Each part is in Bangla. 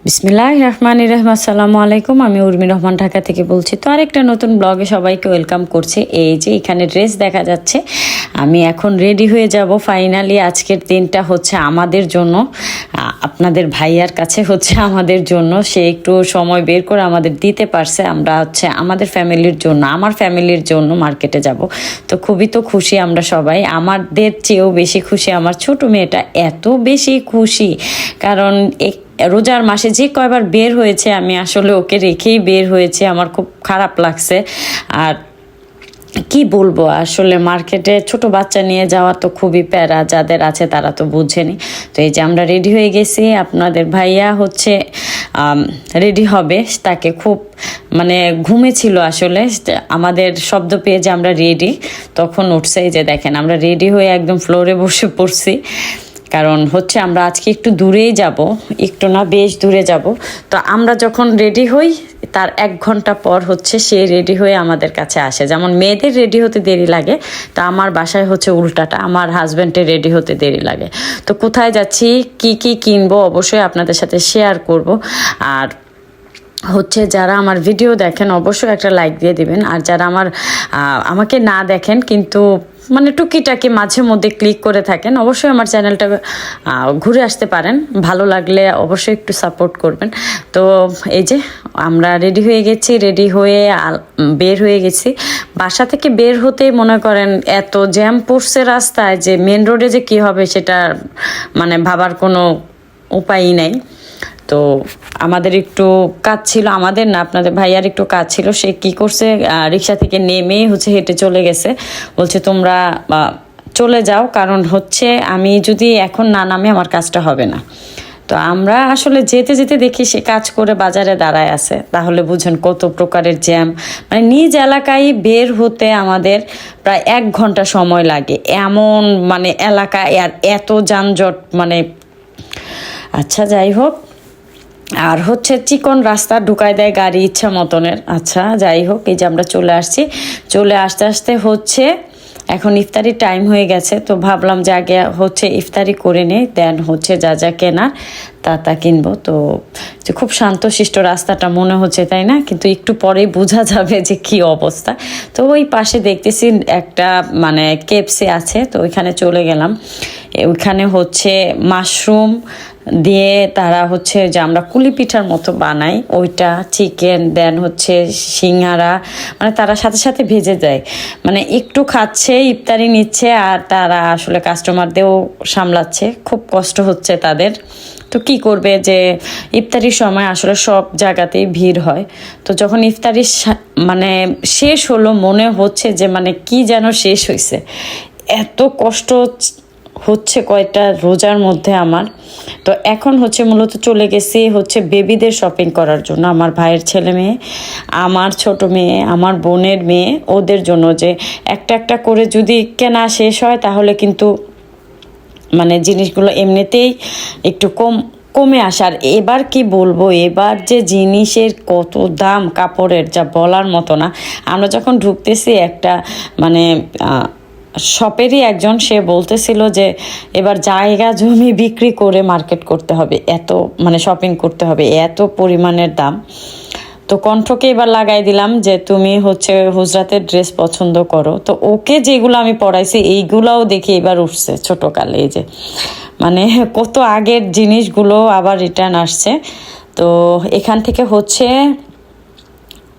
বিসমিল্লাহির রহমানির রহিম। আসসালামু আলাইকুম। আমি উর্মি রহমান ঢাকা থেকে বলছি। তো আরেকটা নতুন ব্লগে সবাইকে ওয়েলকাম করছি। এই যে এখানে ড্রেস দেখা যাচ্ছে, আমি এখন রেডি হয়ে যাব। ফাইনালি আজকের দিনটা হচ্ছে আমাদের জন্য, আপনাদের ভাইয়ার কাছে হচ্ছে আমাদের জন্য। সে একটু সময় বের করে আমাদের দিতে পারছে। আমরা হচ্ছে আমাদের ফ্যামিলির জন্য, আমার ফ্যামিলির জন্য মার্কেটে যাব। তো খুবই তো খুশি আমরা সবাই। আমাদের চেয়েও বেশি খুশি আমার ছোট মেয়েটা, এত বেশি খুশি কারণ রোজার মাসে যে কয়বার বের হয়েছে আমি আসলে ওকে রেখেই বের হয়েছে। আমার খুব খারাপ লাগছে। আর কি বলবো, আসলে মার্কেটে ছোট বাচ্চা নিয়ে যাওয়া তো খুবই প্যারা, যাদের আছে তারা তো বুঝেনি। তো এই যে আমরা রেডি হয়ে গেছি, আপনাদের ভাইয়া হচ্ছে রেডি হবে। তাকে খুব মানে ঘুমেছিল আসলে, আমাদের শব্দ পেয়ে যে আমরা রেডি তখন উঠছে। এই যে দেখেন আমরা রেডি হয়ে একদম ফ্লোরে বসে পড়ছি, কারণ হচ্ছে আমরা আজকে একটু দূরেই যাব, একটু না বেশ দূরে যাব। তো আমরা যখন রেডি হই তার 1 ঘন্টা পর হচ্ছে সে রেডি হয়ে আমাদের কাছে আসে। যেমন মেয়েদের রেডি হতে দেরি লাগে, তা আমার বাসায় হচ্ছে উল্টাটা, আমার হাজব্যান্ডের রেডি হতে দেরি লাগে। তো কোথায় যাচ্ছি, কি কি কিনবো অবশ্যই আপনাদের সাথে শেয়ার করব। আর হচ্ছে যারা আমার ভিডিও দেখেন অবশ্যই একটা লাইক দিয়ে দিবেন। আর যারা আমাকে না দেখেন কিন্তু মানে টুকিটাকি মাঝে মধ্যে ক্লিক করে থাকেন, অবশ্যই আমার চ্যানেলটা ঘুরে আসতে পারেন। ভালো লাগলে অবশ্যই একটু সাপোর্ট করবেন। তো এই যে আমরা রেডি হয়ে গেছি, রেডি হয়ে বের হয়ে গেছি। বাসা থেকে বের হতে মনে করেন এত জ্যাম পড়ছে রাস্তায় যে মেন রোডে যে কী হবে সেটা মানে ভাবার কোনো উপায়ই নাই। তো আমাদের একটু কাজ ছিল, আমাদের না আপনাদের ভাইয়ার একটু কাজ ছিল। সে কি করছে, রিক্সা থেকে নেমেই হচ্ছে হেঁটে চলে গেছে। বলছে তোমরা চলে যাও, কারণ হচ্ছে আমি যদি এখন না নামে আমার কাজটা হবে না। তো আমরা আসলে যেতে যেতে দেখি সে কাজ করে বাজারে দাঁড়ায় আছে। তাহলে বুঝেন কত প্রকারের জ্যাম, মানে নিজ এলাকায় বের হতে আমাদের প্রায় 1 ঘন্টা সময় লাগে। এমন মানে এলাকায় আর এত যানজট, মানে আচ্ছা যাই হোক। আর হচ্ছে চিকন রাস্তা, ঢুকায় দেয় গাড়ি ইচ্ছা মতনের। আচ্ছা যাই হোক, এই যে আমরা চলে আসছি। চলে আসতে আসতে হচ্ছে এখন ইফতারি টাইম হয়ে গেছে। তো ভাবলাম যে আগে হচ্ছে ইফতারি করে নেই, দেন হচ্ছে যা যা কেনার তা কিনবো। তো যে খুব শান্তশিষ্ট রাস্তাটা মনে হচ্ছে, তাই না? কিন্তু একটু পরেই বোঝা যাবে যে কি অবস্থা। তো ওই পাশে দেখতেছি একটা মানে কেএফসি আছে, তো ওইখানে চলে গেলাম। ওইখানে হচ্ছে মাশরুম দিয়ে তারা হচ্ছে যে আমরা কুলি পিঠার মতো বানাই ওইটা, চিকেন, দেন হচ্ছে সিঙ্গারা, মানে তারা সাথে সাথে ভেজে দেয়। মানে একটু খাচ্ছে, ইফতারি নিচ্ছে, আর তারা আসলে কাস্টমারদেরও সামলাচ্ছে। খুব কষ্ট হচ্ছে তাদের। তো কি করবে, যে ইফতারির সময় আসলে সব জায়গাতেই ভিড় হয়। তো যখন ইফতারি মানে শেষ হলো, মনে হচ্ছে যে মানে কি যেন শেষ হয়েছে। এত কষ্ট হচ্ছে কয়টা রোজার মধ্যে আমার। তো এখন হচ্ছে মূলত চলে গেছি হচ্ছে বেবিদের শপিং করার জন্য। আমার ভাইয়ের ছেলে মেয়ে, আমার ছোট মেয়ে, আমার বোনের মেয়ে, ওদের জন্য যে একটা একটা করে যদি কেনা শেষ হয় তাহলে কিন্তু মানে জিনিসগুলো এমনিতেই একটু কমে আসার। এবার কি বলবো, এবার যে জিনিসের কত দাম কাপড়ের, যা বলার মতো না। আমরা যখন ঢুকতেছি একটা মানে শপেরই একজন, সে বলতেছিল যে এবার জায়গা জমি বিক্রি করে মার্কেট করতে হবে, এত মানে শপিং করতে হবে, এত পরিমাণের দাম। তো কণ্ঠকে এবার লাগাই দিলাম যে তুমি হচ্ছে হুজরাতের ড্রেস পছন্দ করো। তো ওকে যেগুলো আমি পড়াইছি এইগুলাও দেখি এবার উঠছে ছোটোকালে। এই যে মানে কত আগের জিনিসগুলো আবার রিটার্ন আসছে। তো এখান থেকে হচ্ছে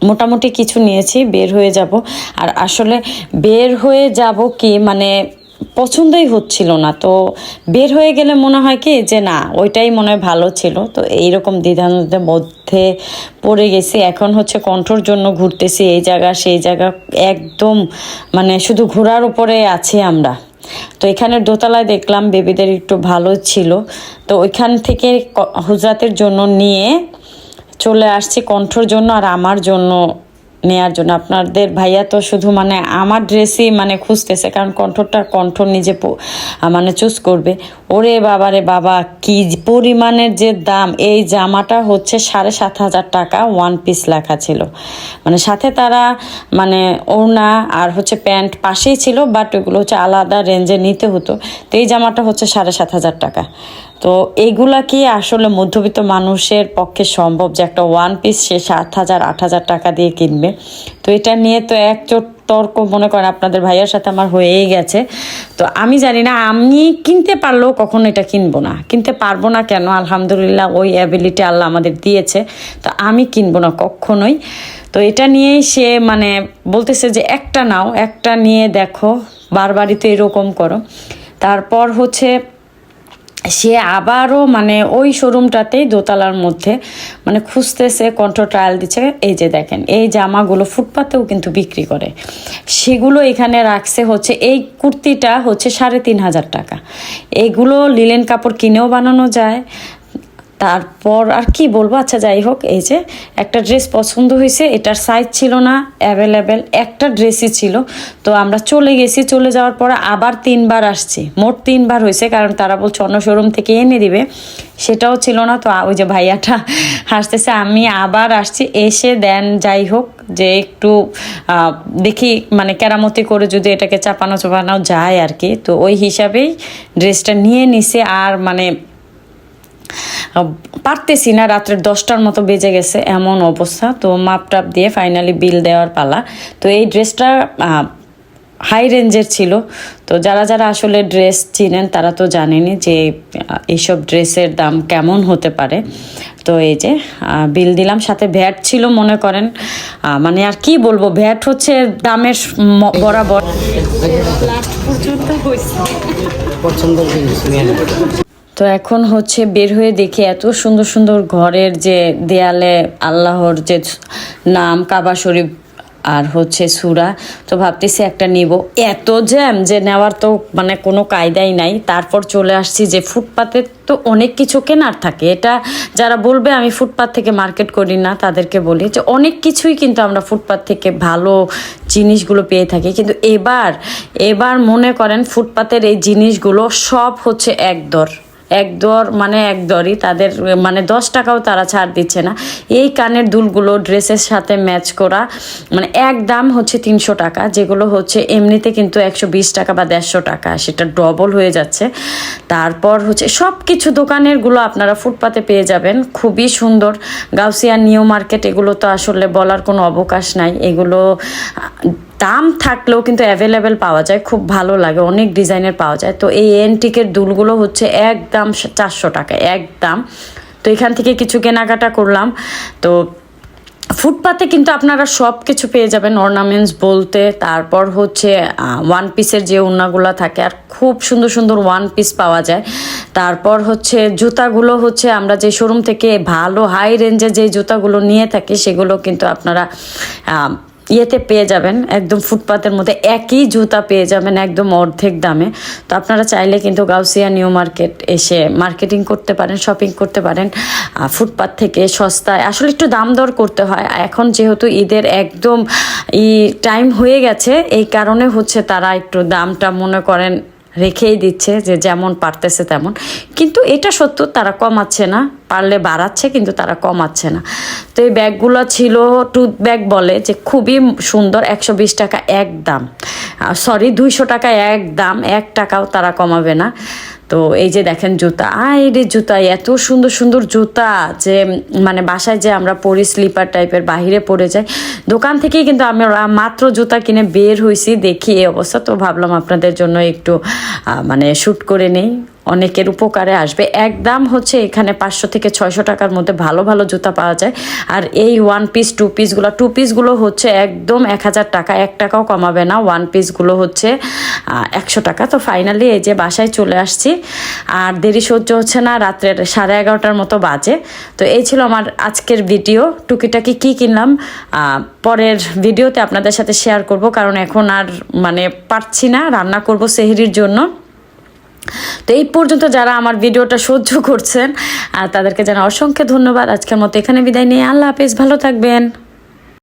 মোটামুটি কিছু নিয়েছি, বের হয়ে যাব। আর আসলে বের হয়ে যাব কি মানে পছন্দই হচ্ছিল না। তো বের হয়ে গেলে মনে হয় কি যে না, ওইটাই মনে হয় ভালো ছিল। তো এইরকম দ্বিধাদ্বন্দ্বের মধ্যে পড়ে গেছি। এখন হচ্ছে কণ্ঠর জন্য ঘুরতেছি এই জায়গা সেই জায়গা, একদম মানে শুধু ঘোরার উপরে আছি আমরা। তো এখানে দোতলায় দেখলাম বেবিদের একটু ভালো ছিল, তো ওইখান থেকে হুজরাতের জন্য নিয়ে চলে আসছি কণ্ঠর জন্য আর আমার জন্য নেয়ার জন্য। আপনাদের ভাইয়া তো শুধু মানে আমার ড্রেসই মানে খুঁজতেছে, কারণ কণ্ঠ নিজে মানে চুজ করবে। ওরে বাবা রে বাবা, কি পরিমাণের যে দাম! এই জামাটা হচ্ছে 7,500 টাকা, 1 পিস লেখা ছিল। মানে সাথে তারা মানে ওড়না আর হচ্ছে প্যান্ট পাশেই ছিল, বাট ওগুলো হচ্ছে আলাদা রেঞ্জে নিতে হতো। তো এই জামাটা হচ্ছে 7,500 টাকা। তো এইগুলা কি আসলে মধ্যবিত্ত মানুষের পক্ষে সম্ভব যে একটা ওয়ান পিস সে 7,000-8,000 টাকা দিয়ে কিনবে? তো এটা নিয়ে তো এক চোট তর্ক মনে করেন আপনাদের ভাইয়ার সাথে আমার হয়েই গেছে। তো আমি জানি না, আমি কিনতে পারলেও কখনো এটা কিনবো না। কিনতে পারবো না কেন? আলহামদুলিল্লাহ ওই অ্যাবিলিটি আল্লাহ আমাদের দিয়েছে, তো আমি কিনবো না কখনোই। তো এটা নিয়েই সে মানে বলতেছে যে একটা নাও, একটা নিয়ে দেখো, বারবারই তো এরকম করো। তারপর হচ্ছে সে আবারও মানে ওই শোরুমটাতেই দোতলার মধ্যে মানে খুঁজতেছে, কন্ট্রো ট্রায়াল দিচ্ছে। এই যে দেখেন, এই জামাগুলো ফুটপাতেও কিন্তু বিক্রি করে, সেগুলো এখানে রাখছে হচ্ছে। এই কুর্তিটা হচ্ছে 3,500 টাকা। এইগুলো লিলেন কাপড় কিনেও বানানো যায়। তারপর আর কি বলবো, আচ্ছা যাই হোক, এই যে একটা ড্রেস পছন্দ হয়েছে, এটার সাইজ ছিল না অ্যাভেলেবেল, একটা ড্রেসই ছিল। তো আমরা চলে গেছি, চলে যাওয়ার পর আবার 3বার আসছি, মোট 3বার হয়েছে, কারণ তারা বলছে অন্য শোরুম থেকে এনে দিবে, সেটাও ছিল না। তো ওই যে ভাইয়াটা হাসতেছে, আমি আবার আসছি, এসে দেন যাই হোক যে একটু দেখি মানে কেরামতি করে যদি এটাকে চাপানো যায় আর কি। তো ওই হিসাবেই ড্রেসটা নিয়ে নিছে। আর মানে পারতেছি না, রাত্রের 10টার মতো বেজে গেছে এমন অবস্থা। তো মাপ টাপ দিয়ে ফাইনালি বিল দেওয়ার পালা। তো এই ড্রেসটা হাই রেঞ্জের ছিল। তো যারা যারা আসলে ড্রেস চিনেন তারা তো জানেনই যে এইসব ড্রেসের দাম কেমন হতে পারে। তো এই যে বিল দিলাম, সাথে ভ্যাট ছিল মনে করেন, মানে আর কি বলবো, ভ্যাট হচ্ছে দামের বরাবর লাস্ট পর্যন্ত হয়েছে। তো এখন হচ্ছে বের হয়ে দেখি এত সুন্দর সুন্দর ঘরের যে দেয়ালে আল্লাহর যে নাম, কাবা শরীফ আর হচ্ছে সূরা। তো ভাবতেছি একটা নিব, এত জ্যাম যে নেওয়ার তো মানে কোনো কায়দাই নাই। তারপর চলে আসছি যে ফুটপাতে তো অনেক কিছু কেনার থাকে। এটা যারা বলবে আমি ফুটপাত থেকে মার্কেট করি না, তাদেরকে বলি যে অনেক কিছুই কিন্তু আমরা ফুটপাত থেকে ভালো জিনিসগুলো পেয়ে থাকি। কিন্তু এবার মনে করেন ফুটপাতের এই জিনিসগুলো সব হচ্ছে এক দর মানে এক দরই, তাদের মানে 10 টাকাও তারা ছাড় দিচ্ছে না। এই কানের দুলগুলো ড্রেসের সাথে ম্যাচ করা মানে এক দাম হচ্ছে 300 টাকা, যেগুলো হচ্ছে এমনিতে কিন্তু 120 টাকা বা 150 টাকা, সেটা ডবল হয়ে যাচ্ছে। তারপর হচ্ছে সব কিছু দোকানেরগুলো আপনারা ফুটপাতে পেয়ে যাবেন, খুবই সুন্দর। গাউসিয়া, নিউ মার্কেট, এগুলো তো আসলে বলার কোনো অবকাশ নাই। এগুলো দাম থাকলেও কিন্তু অ্যাভেলেবেল পাওয়া যায়, খুব ভালো লাগে, অনেক ডিজাইনের পাওয়া যায়। তো এই এন্টিকের দুলগুলো হচ্ছে একদম 400 টাকা একদম। তো এখান থেকে কিছু কেনাকাটা করলাম। তো ফুটপাতে কিন্তু আপনারা সব কিছু পেয়ে যাবেন, অর্নামেন্টস বলতে। তারপর হচ্ছে ওয়ান পিসের যে ওড়নাগুলো থাকে, আর খুব সুন্দর সুন্দর ওয়ান পিস পাওয়া যায়। তারপর হচ্ছে জুতাগুলো হচ্ছে আমরা যে শোরুম থেকে ভালো হাই রেঞ্জের যে জুতাগুলো নিয়ে থাকি, সেগুলো কিন্তু আপনারা ইয়েতে পেয়ে যাবেন, একদম ফুটপাতের মধ্যে একই জুতা পেয়ে যাবেন একদম অর্ধেক দামে। তো আপনারা চাইলে কিন্তু গাউসিয়া নিউ মার্কেট এসে মার্কেটিং করতে পারেন, শপিং করতে পারেন ফুটপাত থেকে সস্তায়। আসলে একটু দাম দর করতে হয়, এখন যেহেতু ঈদের একদম টাইম হয়ে গেছে, এই কারণে হচ্ছে তারা একটু দামটা মনে করেন রেখেই দিচ্ছে, যে যেমন পারতেছে তেমন। কিন্তু এটা সত্য, তারা কমাচ্ছে না, পারলে বাড়াচ্ছে, কিন্তু তারা কমাচ্ছে না। তো এই ব্যাগগুলো ছিল টুথ ব্যাগ বলে, যে খুবই সুন্দর, 120 টাকা একদম, 200 টাকা একদম, 1 টাকাও তারা কমাবে না। তো এই যে দেখেন জুতা, এই জুতা, এত সুন্দর সুন্দর জুতা যে মানে বাসায় যে আমরা পরি স্লিপার টাইপের, বাহিরে পরে যাই। দোকান থেকেই কিন্তু আমরা মাত্র জুতা কিনে বের হয়েছি, দেখি এই অবস্থা। তো ভাবলাম আপনাদের জন্য একটু মানে শ্যুট করে নেই, অনেকের উপকারে আসবে। একদম হচ্ছে এখানে 500 থেকে 600 টাকার মধ্যে ভালো ভালো জুতা পাওয়া যায়। আর এই ওয়ান পিস টু পিসগুলো হচ্ছে একদম 1000 টাকা, 1 টাকাও কমাবে না। ওয়ান পিসগুলো হচ্ছে 100 টাকা। তো ফাইনালি এই যে বাসায় চলে আসছি, আর দেরি সহ্য হচ্ছে না, রাত্রের 11:30টার মতো বাজে। তো এই ছিল আমার আজকের ভিডিও। টুকিটাকি কি কিনলাম পরের ভিডিওতে আপনাদের সাথে শেয়ার করব, কারণ এখন আর মানে পারছি না, রান্না করব সেহরির জন্য। তো এই পর্যন্ত যারা আমার ভিডিওটা সহ্য করছেন, আর তাদেরকে জানাই অসংখ্য ধন্যবাদ। আজকের মতো এখানে বিদায় নিয়ে আল্লাহ হাফেজ, ভালো থাকবেন।